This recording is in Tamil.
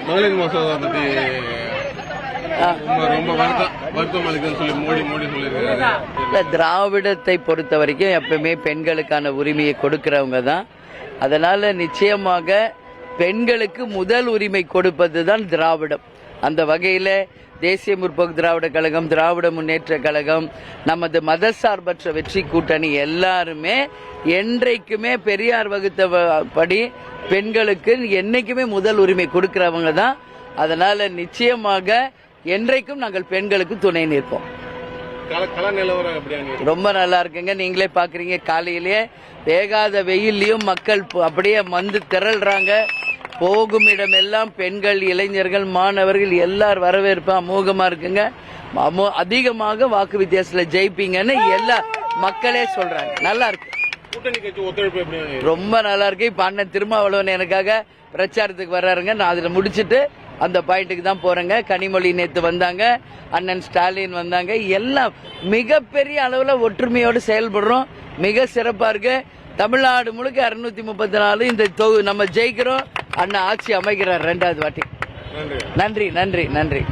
மகளிர் மசோதா பத்தி ரொம்ப வருத்தம் அளிக்குதுன்னு சொல்லி மோடி சொல்லியிருக்காரு. திராவிடத்தை பொறுத்த வரைக்கும் எப்பவுமே பெண்களுக்கான உரிமையை கொடுக்கிறவங்க தான். அதனால நிச்சயமாக பெண்களுக்கு முதல் உரிமை கொடுப்பது தான் திராவிடம். அந்த வகையில தேசிய முற்போக்கு திராவிட கழகம், திராவிட முன்னேற்ற கழகம், நமது மதசார்பற்ற வெற்றி கூட்டணி எல்லாருமே என்றைக்குமே பெரியார் வகுத்த படி பெண்களுக்கு என்னைக்குமே முதல் உரிமை கொடுக்கிறவங்க தான். அதனால நிச்சயமாக என்றைக்கும் நாங்கள் பெண்களுக்கு துணை நிற்போம். ரொம்ப நல்லா இருக்குங்க. நீங்களே பாக்குறீங்க, காலையிலேயே வேகாத வெயிலையும் மக்கள் அப்படியே வந்து திரள்றாங்க. போகும் இடமெல்லாம் பெண்கள், இளைஞர்கள், மாணவர்கள் எல்லாரும் வரவேற்பு அமோகமா இருக்குங்க. அதிகமாக வாக்கு வித்தியாசத்துல ஜெயிப்பீங்கன்னு எல்லா மக்களே சொல்றாங்க. நல்லா இருக்கு, ரொம்ப நல்லா இருக்கு. இப்ப அண்ணன் திருமாவளவன் எனக்காக பிரச்சாரத்துக்கு வர்றாருங்க. நான் அதுல முடிச்சிட்டு அந்த பாயிண்ட்டுக்கு தான் போறேங்க. கனிமொழி நேத்து வந்தாங்க, அண்ணன் ஸ்டாலின் வந்தாங்க. எல்லாம் மிகப்பெரிய அளவுல ஒற்றுமையோடு செயல்படுறோம். மிக சிறப்பா இருக்கு. தமிழ்நாடு முழுக்க 634 இந்த நம்ம ஜெயிக்கிறோம். அண்ணா ஆட்சி அமைக்கிறார் 2வது வாட்டி. நன்றி நன்றி நன்றி.